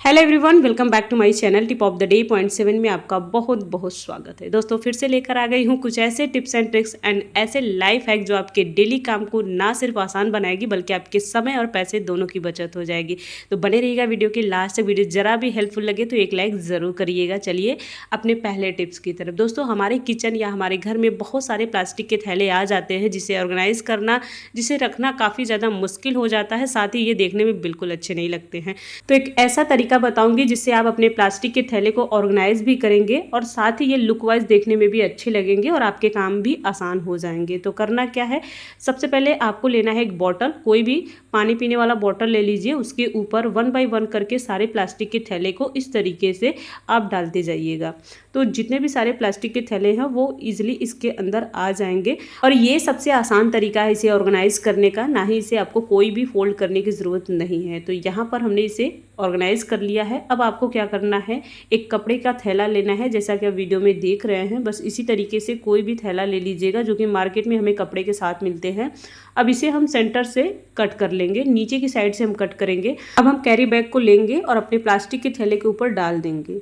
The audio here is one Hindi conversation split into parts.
Hello everyone, welcome back to my channel tip of the day point 7 में आपका बहुत बहुत स्वागत है। दोस्तों फिर से लेकर आ गई हूँ कुछ ऐसे टिप्स एंड ट्रिक्स एंड ऐसे लाइफ हैक जो आपके डेली काम को ना सिर्फ आसान बनाएगी बल्कि आपके समय और पैसे दोनों की बचत हो जाएगी। तो बने रहिएगा वीडियो के लास्ट तक। वीडियो जरा भी हेल्पफुल लगे तो एक लाइक ज़रूर करिएगा। चलिए अपने पहले टिप्स की तरफ। दोस्तों हमारे किचन या हमारे घर में बहुत सारे प्लास्टिक के थैले आ जाते हैं जिसे ऑर्गेनाइज करना, जिसे रखना काफ़ी ज़्यादा मुश्किल हो जाता है। साथ ही ये देखने में बिल्कुल अच्छे नहीं लगते हैं। तो एक ऐसा तरीका बताऊंगी जिससे आप अपने प्लास्टिक के थैले को ऑर्गेनाइज भी करेंगे और साथ ही ये लुक वाइज देखने में भी अच्छे लगेंगे और आपके काम भी आसान हो जाएंगे। तो करना क्या है, सबसे पहले आपको लेना है एक बॉटल, कोई भी पानी पीने वाला बॉटल ले लीजिए। उसके ऊपर 1 बाय 1 करके सारे प्लास्टिक के थैले को इस तरीके से आप डालते जाइएगा। तो जितने भी सारे प्लास्टिक के थैले हैं वो ईजिली इसके अंदर आ जाएंगे और ये सबसे आसान तरीका है इसे ऑर्गेनाइज करने का। ना ही इसे आपको कोई भी फोल्ड करने की ज़रूरत नहीं है। तो यहाँ पर हमने इसे ऑर्गेनाइज कर लिया है। अब आपको क्या करना है, एक कपड़े का थैला लेना है जैसा कि आप वीडियो में देख रहे हैं। बस इसी तरीके से कोई भी थैला ले लीजिएगा जो कि मार्केट में हमें कपड़े के साथ मिलते हैं। अब इसे हम सेंटर से कट कर लेंगे, नीचे की साइड से हम कट करेंगे। अब हम कैरी बैग को लेंगे और अपने प्लास्टिक के थैले के ऊपर डाल देंगे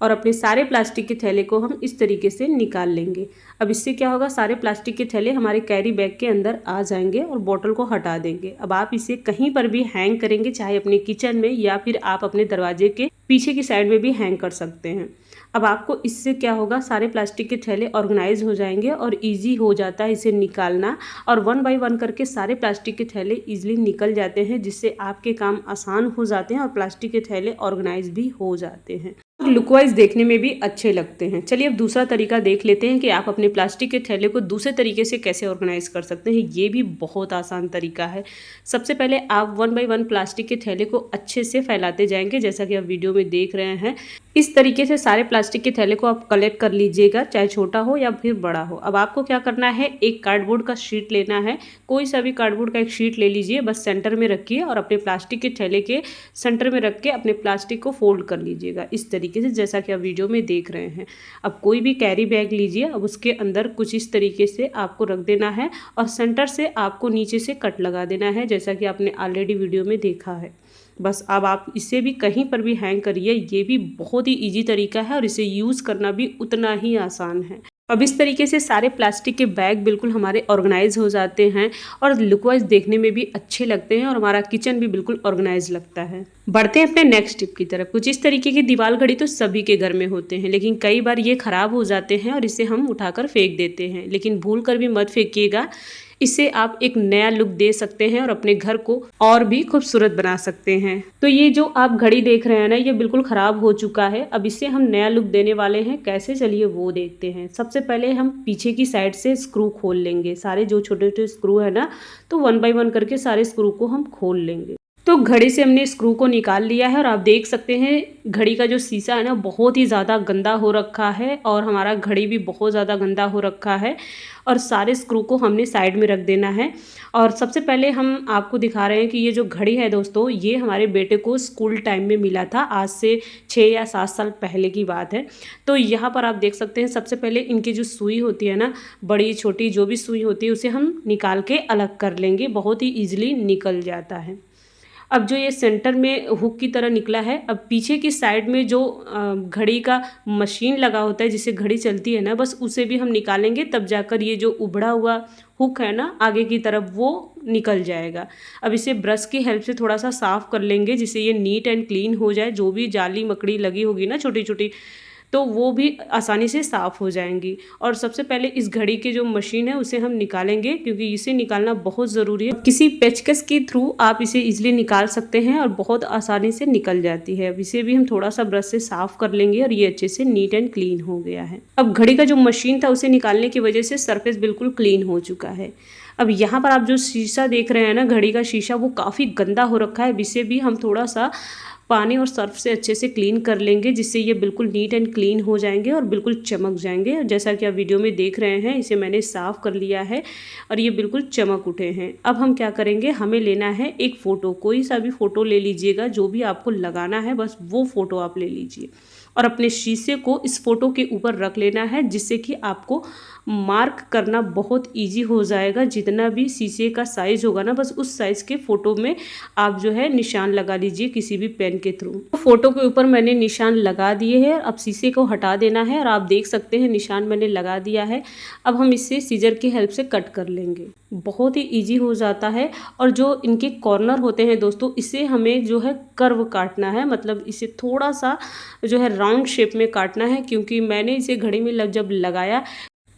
और अपने सारे प्लास्टिक के थैले को हम इस तरीके से निकाल लेंगे। अब इससे क्या होगा, सारे प्लास्टिक के थैले हमारे कैरी बैग के अंदर आ जाएंगे और बॉटल को हटा देंगे। अब आप इसे कहीं पर भी हैंग करेंगे, चाहे अपने किचन में या फिर आप अपने दरवाजे के पीछे की साइड में भी हैंग कर सकते हैं। अब आपको इससे क्या होगा, सारे प्लास्टिक के थैले ऑर्गेनाइज हो जाएंगे और इजी हो जाता है इसे निकालना। और 1 बाय 1 करके सारे प्लास्टिक के थैले इजीली निकल जाते हैं जिससे आपके काम आसान हो जाते हैं और प्लास्टिक के थैले ऑर्गेनाइज भी हो जाते हैं, लुक वाइज देखने में भी अच्छे लगते हैं। चलिए अब दूसरा तरीका देख लेते हैं कि आप अपने प्लास्टिक के थैले को दूसरे तरीके से कैसे ऑर्गेनाइज कर सकते हैं। ये भी बहुत आसान तरीका है। सबसे पहले आप 1 बाय 1 प्लास्टिक के थैले को अच्छे से फैलाते जाएंगे जैसा कि आप वीडियो में देख रहे हैं। इस तरीके से सारे प्लास्टिक के थैले को आप कलेक्ट कर लीजिएगा, चाहे छोटा हो या फिर बड़ा हो। अब आपको क्या करना है, एक कार्डबोर्ड का शीट लेना है। कोई सा भी कार्डबोर्ड का एक शीट ले लीजिए, बस सेंटर में रखिए और अपने प्लास्टिक के थैले के सेंटर में रख के अपने प्लास्टिक को फोल्ड कर लीजिएगा इस तरीके से जैसा कि आप वीडियो में देख रहे हैं। अब कोई भी कैरी बैग लीजिए, अब उसके अंदर कुछ इस तरीके से आपको रख देना है और सेंटर से आपको नीचे से कट लगा देना है जैसा कि आपने ऑलरेडी वीडियो में देखा है। बस अब आप इसे भी कहीं पर भी हैंग करिए। ये भी बहुत ही इजी तरीका है और इसे यूज़ करना भी उतना ही आसान है। अब इस तरीके से सारे प्लास्टिक के बैग बिल्कुल हमारे ऑर्गेनाइज हो जाते हैं और लुक वाइज देखने में भी अच्छे लगते हैं और हमारा किचन भी बिल्कुल ऑर्गेनाइज लगता है। बढ़ते हैं अपने नेक्स्ट टिप की तरफ। कुछ इस तरीके की दीवार घड़ी तो सभी के घर में होते हैं, लेकिन कई बार ये खराब हो जाते हैं और इसे हम उठाकर फेंक देते हैं। लेकिन भूल कर भी मत फेंकिएगा, इससे आप एक नया लुक दे सकते हैं और अपने घर को और भी खूबसूरत बना सकते हैं। तो ये जो आप घड़ी देख रहे हैं ना, ये बिल्कुल खराब हो चुका है। अब इससे हम नया लुक देने वाले हैं। कैसे, चलिए वो देखते हैं। सबसे पहले हम पीछे की साइड से स्क्रू खोल लेंगे। सारे जो छोटे छोटे स्क्रू है ना, तो 1 बाय 1 करके सारे स्क्रू को हम खोल लेंगे। तो घड़ी से हमने स्क्रू को निकाल लिया है और आप देख सकते हैं घड़ी का जो शीशा है ना, बहुत ही ज़्यादा गंदा हो रखा है और हमारा घड़ी भी बहुत ज़्यादा गंदा हो रखा है। और सारे स्क्रू को हमने साइड में रख देना है। और सबसे पहले हम आपको दिखा रहे हैं कि ये जो घड़ी है दोस्तों, ये हमारे बेटे को स्कूल टाइम में मिला था। आज से 6 या 7 साल पहले की बात है। तो यहाँ पर आप देख सकते हैं, सबसे पहले इनकी जो सुई होती है ना, बड़ी छोटी जो भी सुई होती है उसे हम निकाल के अलग कर लेंगे। बहुत ही ईजिली निकल जाता है। अब जो ये सेंटर में हुक की तरह निकला है, अब पीछे की साइड में जो घड़ी का मशीन लगा होता है जिससे घड़ी चलती है ना, बस उसे भी हम निकालेंगे। तब जाकर ये जो उभड़ा हुआ हुक है ना आगे की तरफ, वो निकल जाएगा। अब इसे ब्रश की हेल्प से थोड़ा सा साफ़ कर लेंगे जिससे ये नीट एंड क्लीन हो जाए। जो भी जाली मकड़ी लगी होगी ना छोटी छोटी, तो वो भी आसानी से साफ़ हो जाएंगी। और सबसे पहले इस घड़ी की जो मशीन है उसे हम निकालेंगे क्योंकि इसे निकालना बहुत ज़रूरी है। किसी पेचकस के थ्रू आप इसे इजीली निकाल सकते हैं और बहुत आसानी से निकल जाती है। अब इसे भी हम थोड़ा सा ब्रश से साफ़ कर लेंगे और ये अच्छे से नीट एंड क्लीन हो गया है। अब घड़ी का जो मशीन था उसे निकालने की वजह से सरफेस बिल्कुल क्लीन हो चुका है। अब यहाँ पर आप जो शीशा देख रहे हैं ना, घड़ी का शीशा, वो काफ़ी गंदा हो रखा है। अब इसे भी हम थोड़ा सा पानी और सर्फ से अच्छे से क्लीन कर लेंगे जिससे ये बिल्कुल नीट एंड क्लीन हो जाएंगे और बिल्कुल चमक जाएंगे। जैसा कि आप वीडियो में देख रहे हैं, इसे मैंने साफ़ कर लिया है और ये बिल्कुल चमक उठे हैं। अब हम क्या करेंगे, हमें लेना है एक फ़ोटो। कोई सा भी फ़ोटो ले लीजिएगा, जो भी आपको लगाना है बस वो फ़ोटो आप ले लीजिए और अपने शीशे को इस फ़ोटो के ऊपर रख लेना है जिससे कि आपको मार्क करना बहुत इजी हो जाएगा। जितना भी शीशे का साइज़ होगा ना, बस उस साइज़ के फ़ोटो में आप जो है निशान लगा लीजिए किसी भी पेन पेन के थ्रू। फोटो के ऊपर मैंने निशान लगा दिए हैं। अब शीशे को हटा देना है और आप देख सकते हैं निशान मैंने लगा दिया है। अब हम इसे सीजर की हेल्प से कट कर लेंगे। बहुत ही इजी हो जाता है। और जो इनके कॉर्नर होते हैं दोस्तों, इसे हमें जो है कर्व काटना है, मतलब इसे थोड़ा सा जो है राउंड शेप में काटना है, क्योंकि मैंने इसे घड़ी में जब लगाया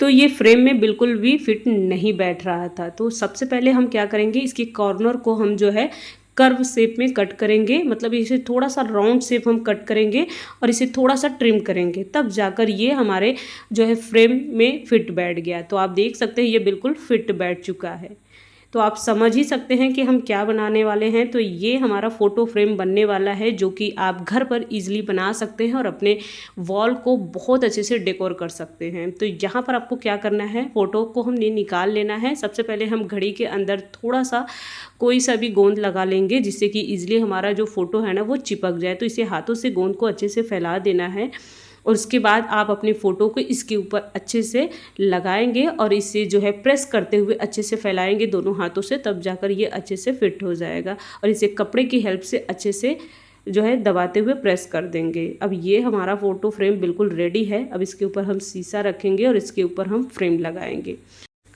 तो ये फ्रेम में बिल्कुल भी फिट नहीं बैठ रहा था। तो सबसे पहले हम क्या करेंगे, इसके कॉर्नर को हम जो है कर्व शेप में कट करेंगे, मतलब इसे थोड़ा सा राउंड शेप हम कट करेंगे और इसे थोड़ा सा ट्रिम करेंगे, तब जाकर ये हमारे जो है फ्रेम में फिट बैठ गया। तो आप देख सकते हैं ये बिल्कुल फिट बैठ चुका है। तो आप समझ ही सकते हैं कि हम क्या बनाने वाले हैं। तो ये हमारा फ़ोटो फ्रेम बनने वाला है, जो कि आप घर पर इजीली बना सकते हैं और अपने वॉल को बहुत अच्छे से डेकोर कर सकते हैं। तो यहाँ पर आपको क्या करना है, फ़ोटो को हमने निकाल लेना है। सबसे पहले हम घड़ी के अंदर थोड़ा सा कोई सा भी गोंद लगा लेंगे, जिससे कि ईजिली हमारा जो फ़ोटो है ना वो चिपक जाए। तो इसे हाथों से गोंद को अच्छे से फैला देना है और उसके बाद आप अपने फ़ोटो को इसके ऊपर अच्छे से लगाएंगे और इसे जो है प्रेस करते हुए अच्छे से फैलाएंगे दोनों हाथों से, तब जाकर ये अच्छे से फिट हो जाएगा। और इसे कपड़े की हेल्प से अच्छे से जो है दबाते हुए प्रेस कर देंगे। अब ये हमारा फ़ोटो फ्रेम बिल्कुल रेडी है। अब इसके ऊपर हम शीशा रखेंगे और इसके ऊपर हम फ्रेम लगाएंगे।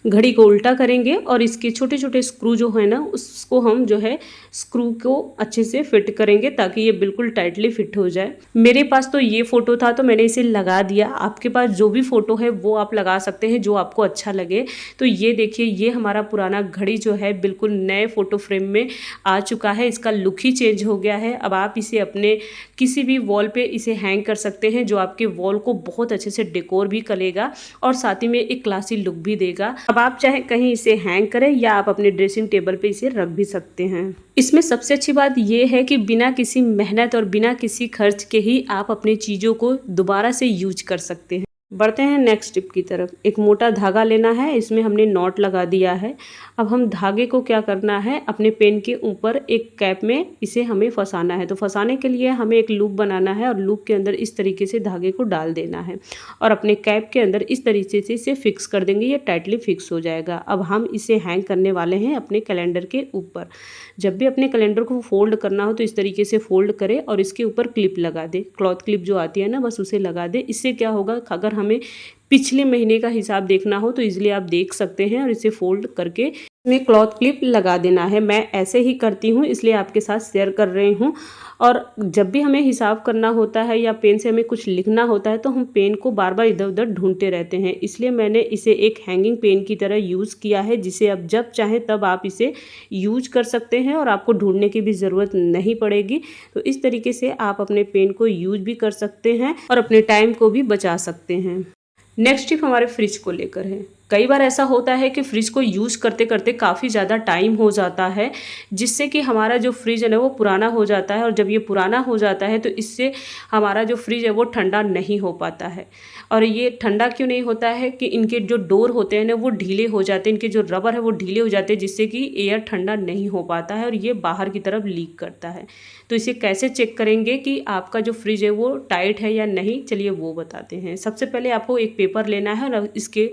घड़ी को उल्टा करेंगे और इसके छोटे छोटे स्क्रू जो है ना, उसको हम जो है स्क्रू को अच्छे से फिट करेंगे ताकि ये बिल्कुल टाइटली फिट हो जाए। मेरे पास तो ये फ़ोटो था तो मैंने इसे लगा दिया। आपके पास जो भी फ़ोटो है वो आप लगा सकते हैं, जो आपको अच्छा लगे। तो ये देखिए, ये हमारा पुराना घड़ी जो है बिल्कुल नए फ़ोटो फ्रेम में आ चुका है। इसका लुक ही चेंज हो गया है। अब आप इसे अपने किसी भी वॉल पे इसे हैंग कर सकते हैं, जो आपके वॉल को बहुत अच्छे से डेकोर भी करेगा और साथ ही में एक क्लासी लुक भी देगा। अब आप चाहे कहीं इसे हैंग करें या आप अपने ड्रेसिंग टेबल पे इसे रख भी सकते हैं। इसमें सबसे अच्छी बात यह है कि बिना किसी मेहनत और बिना किसी खर्च के ही आप अपनी चीज़ों को दोबारा से यूज कर सकते हैं। बढ़ते हैं नेक्स्ट टिप की तरफ। एक मोटा धागा लेना है, इसमें हमने नॉट लगा दिया है। अब हम धागे को क्या करना है, अपने पेन के ऊपर एक कैप में इसे हमें फंसाना है। तो फंसाने के लिए हमें एक लूप बनाना है और लूप के अंदर इस तरीके से धागे को डाल देना है और अपने कैप के अंदर इस तरीके से इसे फिक्स कर देंगे। ये टाइटली फिक्स हो जाएगा। अब हम इसे हैंग करने वाले हैं अपने कैलेंडर के ऊपर। जब भी अपने कैलेंडर को फोल्ड करना हो तो इस तरीके से फोल्ड करें और इसके ऊपर क्लिप लगा दे। क्लॉथ क्लिप जो आती है ना, बस उसे लगा दे। इससे क्या होगा, अगर हमें पिछले महीने का हिसाब देखना हो तो इजीली आप देख सकते हैं। और इसे फोल्ड करके में क्लॉथ क्लिप लगा देना है। मैं ऐसे ही करती हूँ, इसलिए आपके साथ शेयर कर रही हूँ। और जब भी हमें हिसाब करना होता है या पेन से हमें कुछ लिखना होता है तो हम पेन को बार बार इधर उधर ढूंढते रहते हैं। इसलिए मैंने इसे एक हैंगिंग पेन की तरह यूज़ किया है, जिसे अब जब चाहें तब आप इसे यूज कर सकते हैं और आपको ढूंढने की भी ज़रूरत नहीं पड़ेगी। तो इस तरीके से आप अपने पेन को यूज भी कर सकते हैं और अपने टाइम को भी बचा सकते हैं। नेक्स्ट टिप हमारे फ्रिज को लेकर है। कई बार ऐसा होता है कि फ्रिज को यूज़ करते करते काफ़ी ज़्यादा टाइम हो जाता है, जिससे कि हमारा जो फ्रिज है ना वो पुराना हो जाता है। और जब ये पुराना हो जाता है तो इससे हमारा जो फ्रिज है वो ठंडा नहीं हो पाता है। और ये ठंडा क्यों नहीं होता है कि इनके जो डोर होते हैं ना वो ढीले हो जाते हैं, इनके जो रबर है वो ढीले हो जाते हैं, जिससे कि एयर ठंडा नहीं हो पाता है और ये बाहर की तरफ लीक करता है। तो इसे कैसे चेक करेंगे कि आपका जो फ्रिज है वो टाइट है या नहीं, चलिए वो बताते हैं। सबसे पहले आपको एक पेपर लेना है और इसके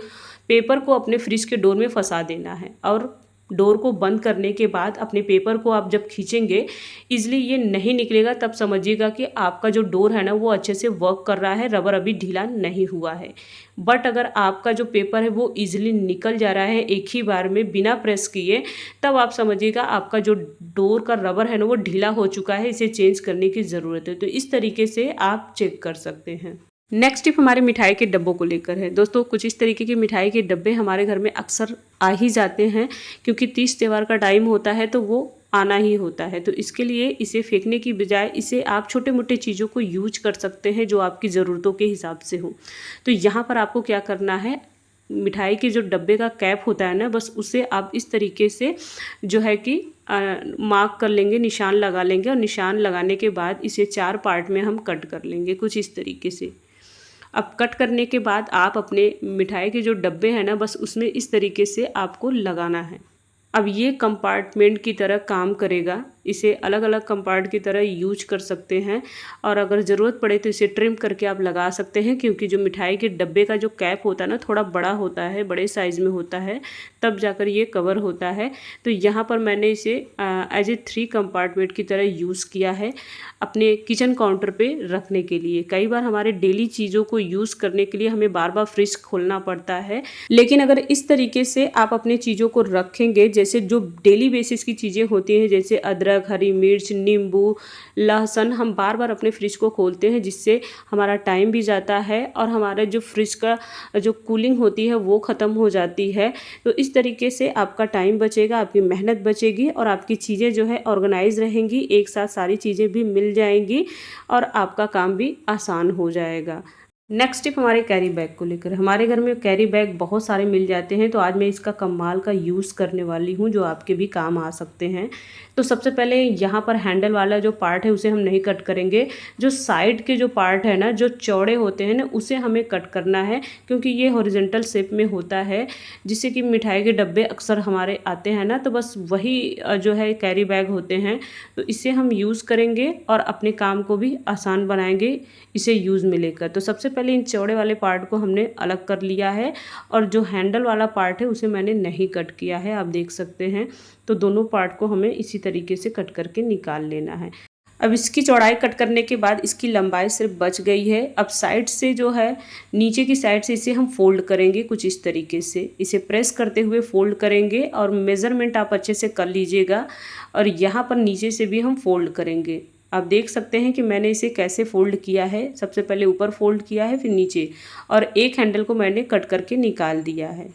पेपर को अपने फ्रिज के डोर में फंसा देना है। और डोर को बंद करने के बाद अपने पेपर को आप जब खींचेंगे इजली ये नहीं निकलेगा, तब समझिएगा कि आपका जो डोर है ना वो अच्छे से वर्क कर रहा है, रबर अभी ढीला नहीं हुआ है। बट अगर आपका जो पेपर है वो इजीली निकल जा रहा है एक ही बार में बिना प्रेस किए, तब आप समझिएगा आपका जो डोर का रबर है ना वो ढीला हो चुका है, इसे चेंज करने की ज़रूरत है। तो इस तरीके से आप चेक कर सकते हैं। नेक्स्ट टिप हमारे मिठाई के डब्बों को लेकर है। दोस्तों कुछ इस तरीके के मिठाई के डब्बे हमारे घर में अक्सर आ ही जाते हैं, क्योंकि तीज त्यौहार का टाइम होता है तो वो आना ही होता है। तो इसके लिए इसे फेंकने की बजाय इसे आप छोटे मोटे चीज़ों को यूज कर सकते हैं जो आपकी ज़रूरतों के हिसाब से हो। तो यहाँ पर आपको क्या करना है, मिठाई के जो डब्बे का कैप होता है ना, बस उसे आप इस तरीके से जो है कि मार्क कर लेंगे, निशान लगा लेंगे। और निशान लगाने के बाद इसे 4 पार्ट में हम कट कर लेंगे कुछ इस तरीके से। अब कट करने के बाद आप अपने मिठाई के जो डब्बे हैं ना, बस उसमें इस तरीके से आपको लगाना है। अब ये कंपार्टमेंट की तरह काम करेगा। इसे अलग अलग कंपार्ट की तरह यूज कर सकते हैं और अगर ज़रूरत पड़े तो इसे ट्रिम करके आप लगा सकते हैं, क्योंकि जो मिठाई के डब्बे का जो कैप होता है ना थोड़ा बड़ा होता है, बड़े साइज़ में होता है, तब जाकर ये कवर होता है। तो यहाँ पर मैंने इसे एज ए 3 कंपार्टमेंट की तरह यूज़ किया है अपने किचन काउंटर पे रखने के लिए। कई बार हमारे डेली चीज़ों को यूज़ करने के लिए हमें बार बार फ्रिज खोलना पड़ता है, लेकिन अगर इस तरीके से आप अपनी चीज़ों को रखेंगे, जैसे जो डेली बेसिस की चीज़ें होती हैं जैसे अदरक, हरी मिर्च, नींबू, लहसुन, हम बार बार अपने फ्रिज को खोलते हैं जिससे हमारा टाइम भी जाता है और हमारा जो फ्रिज का जो कूलिंग होती है वो ख़त्म हो जाती है। तो इस तरीके से आपका टाइम बचेगा, आपकी मेहनत बचेगी और आपकी चीज़ें जो है ऑर्गेनाइज रहेंगी, एक साथ सारी चीज़ें भी मिल जाएंगी और आपका काम भी आसान हो जाएगा। नेक्स्ट टिप हमारे कैरी बैग को लेकर। हमारे घर में कैरी बैग बहुत सारे मिल जाते हैं, तो आज मैं इसका कमाल का यूज़ करने वाली हूँ जो आपके भी काम आ सकते हैं। तो सबसे पहले यहाँ पर हैंडल वाला जो पार्ट है उसे हम नहीं कट करेंगे, जो साइड के जो पार्ट है ना जो चौड़े होते हैं ना उसे हमें कट करना है, क्योंकि ये हॉरिजॉन्टल शेप में होता है जिससे कि मिठाई के डब्बे अक्सर हमारे आते हैं ना, तो बस वही जो है कैरी बैग होते हैं, तो इसे हम यूज़ करेंगे और अपने काम को भी आसान बनाएंगे इसे यूज़ में लेकर। तो सबसे पहले इन चौड़े वाले पार्ट को हमने अलग कर लिया है और जो हैंडल वाला पार्ट है उसे मैंने नहीं कट किया है, आप देख सकते हैं। तो दोनों पार्ट को हमें इसी तरीके से कट करके निकाल लेना है। अब इसकी चौड़ाई कट करने के बाद इसकी लंबाई सिर्फ बच गई है। अब साइड से जो है नीचे की साइड से इसे हम फोल्ड करेंगे कुछ इस तरीके से, इसे प्रेस करते हुए फोल्ड करेंगे और मेज़रमेंट आप अच्छे से कर लीजिएगा और यहाँ पर नीचे से भी हम फोल्ड करेंगे। आप देख सकते हैं कि मैंने इसे कैसे फोल्ड किया है, सबसे पहले ऊपर फोल्ड किया है फिर नीचे, और एक हैंडल को मैंने कट करके निकाल दिया है।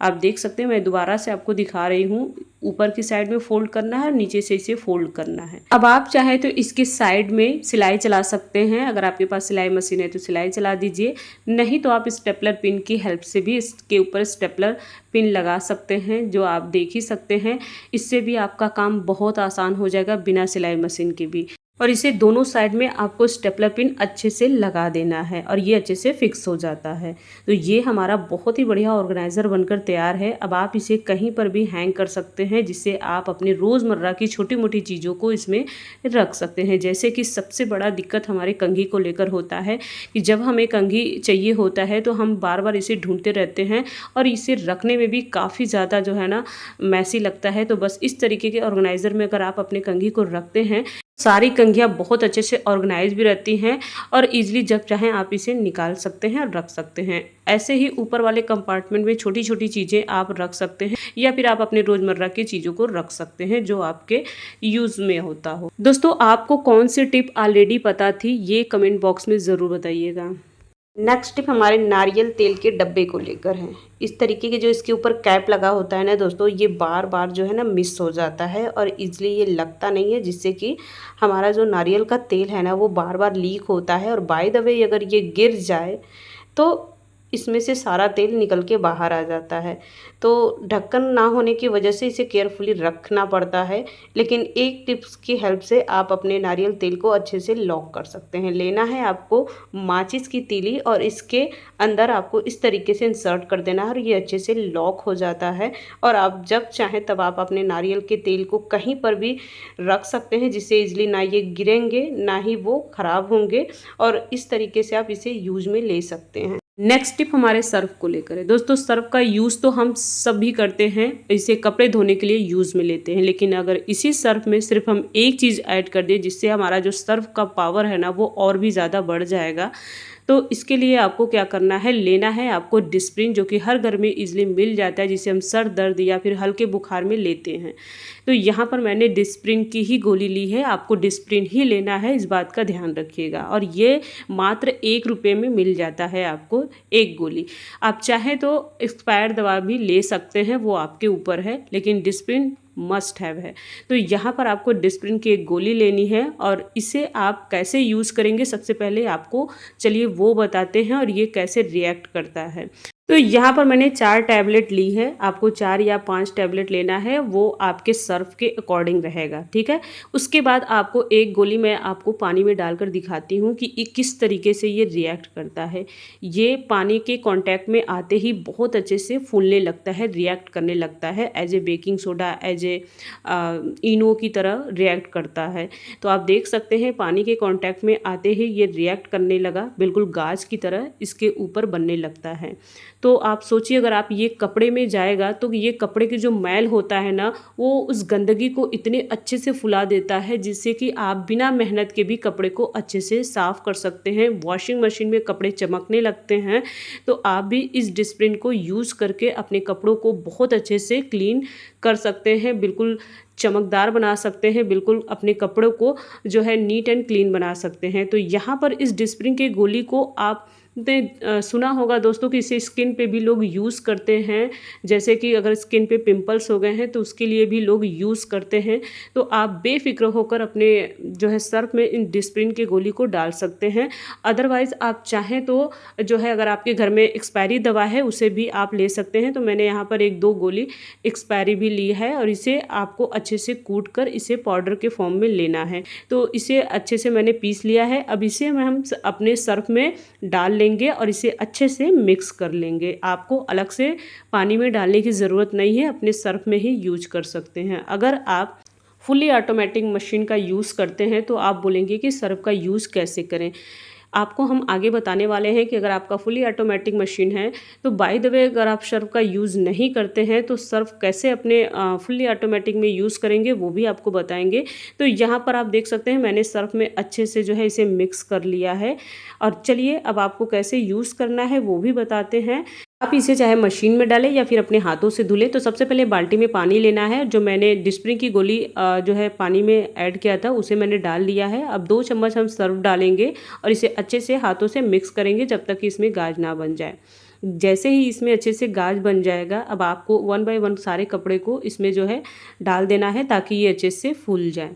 आप देख सकते हैं, मैं दोबारा से आपको दिखा रही हूँ, ऊपर की साइड में फोल्ड करना है और नीचे से इसे फोल्ड करना है। अब आप चाहे तो इसके साइड में सिलाई चला सकते हैं, अगर आपके पास सिलाई मशीन है तो सिलाई चला दीजिए, नहीं तो आप स्टेपलर पिन की हेल्प से भी इसके ऊपर स्टेपलर पिन लगा सकते हैं, जो आप देख ही सकते हैं। इससे भी आपका काम बहुत आसान हो जाएगा बिना सिलाई मशीन के भी। और इसे दोनों साइड में आपको स्टेपलर पिन अच्छे से लगा देना है और ये अच्छे से फिक्स हो जाता है। तो ये हमारा बहुत ही बढ़िया ऑर्गेनाइज़र बनकर तैयार है। अब आप इसे कहीं पर भी हैंग कर सकते हैं, जिससे आप अपने रोज़मर्रा की छोटी मोटी चीज़ों को इसमें रख सकते हैं। जैसे कि सबसे बड़ा दिक्कत हमारे कंघी को लेकर होता है कि जब हमें कंघी चाहिए होता है तो हम बार बार इसे ढूंढते रहते हैं और इसे रखने में भी काफ़ी ज़्यादा जो है ना मैसी लगता है। तो बस इस तरीके के ऑर्गेनाइज़र में अगर आप अपने कंघी को रखते हैं, सारी कंघियाँ बहुत अच्छे से ऑर्गेनाइज भी रहती हैं और इजीली जब चाहें आप इसे निकाल सकते हैं और रख सकते हैं। ऐसे ही ऊपर वाले कंपार्टमेंट में छोटी छोटी चीज़ें आप रख सकते हैं या फिर आप अपने रोज़मर्रा की चीज़ों को रख सकते हैं जो आपके यूज़ में होता हो। दोस्तों, आपको कौन सी टिप ऑलरेडी पता थी ये कमेंट बॉक्स में ज़रूर बताइएगा। नेक्स्ट टिप हमारे नारियल तेल के डब्बे को लेकर है। इस तरीके के जो इसके ऊपर कैप लगा होता है ना दोस्तों, ये बार बार जो है ना मिस हो जाता है और इजली ये लगता नहीं है, जिससे कि हमारा जो नारियल का तेल है ना वो बार बार लीक होता है और बाय द वे अगर ये गिर जाए तो इसमें से सारा तेल निकल के बाहर आ जाता है। तो ढक्कन ना होने की वजह से इसे केयरफुली रखना पड़ता है, लेकिन एक टिप्स की हेल्प से आप अपने नारियल तेल को अच्छे से लॉक कर सकते हैं। लेना है आपको माचिस की तीली और इसके अंदर आपको इस तरीके से इंसर्ट कर देना है और ये अच्छे से लॉक हो जाता है और आप जब चाहें तब आप अपने नारियल के तेल को कहीं पर भी रख सकते हैं, जिससे इजली ना ये गिरेंगे ना ही वो ख़राब होंगे और इस तरीके से आप इसे यूज में ले सकते हैं। नेक्स्ट टिप हमारे सर्फ को लेकर है। दोस्तों, सर्फ का यूज़ तो हम सभी करते हैं, इसे कपड़े धोने के लिए यूज़ में लेते हैं, लेकिन अगर इसी सर्फ में सिर्फ हम एक चीज़ ऐड कर दें जिससे हमारा जो सर्फ का पावर है ना वो और भी ज़्यादा बढ़ जाएगा। तो इसके लिए आपको क्या करना है, लेना है आपको डिस्प्रिन, जो कि हर घर में इजीली मिल जाता है, जिसे हम सर दर्द या फिर हल्के बुखार में लेते हैं। तो यहाँ पर मैंने डिस्प्रिन की ही गोली ली है, आपको डिस्प्रिन ही लेना है, इस बात का ध्यान रखिएगा। और ये मात्र 1 रुपये में मिल जाता है आपको एक गोली। आप चाहें तो एक्सपायर्ड दवा भी ले सकते हैं, वो आपके ऊपर है, लेकिन डिस्प्रिन मस्ट हैव है। तो यहाँ पर आपको डिस्प्रिन की एक गोली लेनी है और इसे आप कैसे यूज़ करेंगे सबसे पहले आपको चलिए वो बताते हैं और ये कैसे रिएक्ट करता है। तो यहाँ पर मैंने 4 टैबलेट ली है, आपको 4 या 5 टैबलेट लेना है, वो आपके सर्फ के अकॉर्डिंग रहेगा, ठीक है। उसके बाद आपको एक गोली मैं आपको पानी में डालकर दिखाती हूँ कि ये किस तरीके से ये रिएक्ट करता है। ये पानी के कांटेक्ट में आते ही बहुत अच्छे से फूलने लगता है, रिएक्ट करने लगता है, as a baking soda, as a Eno की तरह रिएक्ट करता है। तो आप देख सकते हैं पानी के कांटेक्ट में आते ही ये रिएक्ट करने लगा, बिल्कुल गाज की तरह इसके ऊपर बनने लगता है। तो आप सोचिए अगर आप ये कपड़े में जाएगा तो ये कपड़े की जो मैल होता है ना, वो उस गंदगी को इतने अच्छे से फुला देता है जिससे कि आप बिना मेहनत के भी कपड़े को अच्छे से साफ़ कर सकते हैं। वॉशिंग मशीन में कपड़े चमकने लगते हैं, तो आप भी इस डिस्प्रिन को यूज़ करके अपने कपड़ों को बहुत अच्छे से क्लीन कर सकते हैं, बिल्कुल चमकदार बना सकते हैं, बिल्कुल अपने कपड़ों को जो है नीट एंड क्लीन बना सकते हैं। तो यहाँ पर इस डिस्प्रिन के गोली को आपने सुना होगा दोस्तों कि इसे स्किन पे भी लोग यूज़ करते हैं, जैसे कि अगर स्किन पे पिंपल्स हो गए हैं तो उसके लिए भी लोग यूज़ करते हैं। तो आप बेफिक्र होकर अपने जो है सर्फ में इन डिस्प्रिन के गोली को डाल सकते हैं। अदरवाइज़ आप चाहें तो जो है अगर आपके घर में एक्सपायरी दवा है उसे भी आप ले सकते हैं। तो मैंने यहाँ पर 1-2 गोली एक्सपायरी भी ली है और इसे आपको अच्छे से कूट कर इसे पाउडर के फॉर्म में लेना है। तो इसे अच्छे से मैंने पीस लिया है। अब इसे हम अपने सर्फ में डाल लेंगे और इसे अच्छे से मिक्स कर लेंगे। आपको अलग से पानी में डालने की ज़रूरत नहीं है, अपने सर्फ में ही यूज कर सकते हैं। अगर आप फुली ऑटोमेटिक मशीन का यूज़ करते हैं तो आप बोलेंगे कि सर्फ का यूज़ कैसे करें। आपको हम आगे बताने वाले हैं कि अगर आपका फुली ऑटोमेटिक मशीन है तो बाय द वे अगर आप सर्फ का यूज़ नहीं करते हैं तो सर्फ कैसे अपने फुली ऑटोमेटिक में यूज़ करेंगे वो भी आपको बताएंगे। तो यहाँ पर आप देख सकते हैं मैंने सर्फ में अच्छे से जो है इसे मिक्स कर लिया है। और चलिए अब आपको कैसे यूज़ करना है वो भी बताते हैं। आप इसे चाहे मशीन में डालें या फिर अपने हाथों से धुलें। तो सबसे पहले बाल्टी में पानी लेना है, जो मैंने डिस्प्रिन की गोली जो है पानी में ऐड किया था उसे मैंने डाल दिया है। अब 2 चम्मच हम सर्फ डालेंगे और इसे अच्छे से हाथों से मिक्स करेंगे जब तक कि इसमें गाज ना बन जाए। जैसे ही इसमें अच्छे से गाज बन जाएगा अब आपको 1 बाय 1 सारे कपड़े को इसमें जो है डाल देना है ताकि ये अच्छे से फूल जाए।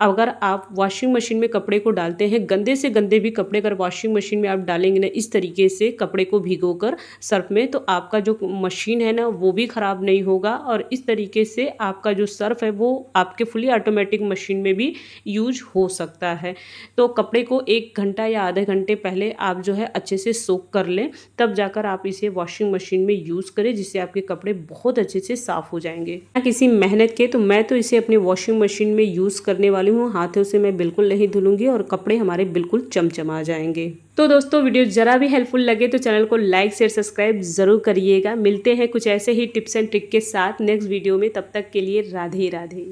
अगर आप वॉशिंग मशीन में कपड़े को डालते हैं, गंदे से गंदे भी कपड़े अगर वॉशिंग मशीन में आप डालेंगे ना इस तरीके से कपड़े को भिगोकर सर्फ में, तो आपका जो मशीन है ना वो भी ख़राब नहीं होगा और इस तरीके से आपका जो सर्फ है वो आपके फुली ऑटोमेटिक मशीन में भी यूज हो सकता है। तो कपड़े को 1 घंटा या आधे घंटे पहले आप जो है अच्छे से सोक कर लें, तब जाकर आप इसे वॉशिंग मशीन में यूज़ करें, जिससे आपके कपड़े बहुत अच्छे से साफ़ हो जाएंगे बिना किसी मेहनत के। तो मैं तो इसे अपने वॉशिंग मशीन में यूज़ करने वाली हूँ, हाथों से मैं बिल्कुल नहीं धुलूंगी और कपड़े हमारे बिल्कुल चमचमा जाएंगे। तो दोस्तों वीडियो जरा भी हेल्पफुल लगे तो चैनल को लाइक शेयर सब्सक्राइब जरूर करिएगा। मिलते हैं कुछ ऐसे ही टिप्स एंड ट्रिक के साथ नेक्स्ट वीडियो में, तब तक के लिए राधे राधे।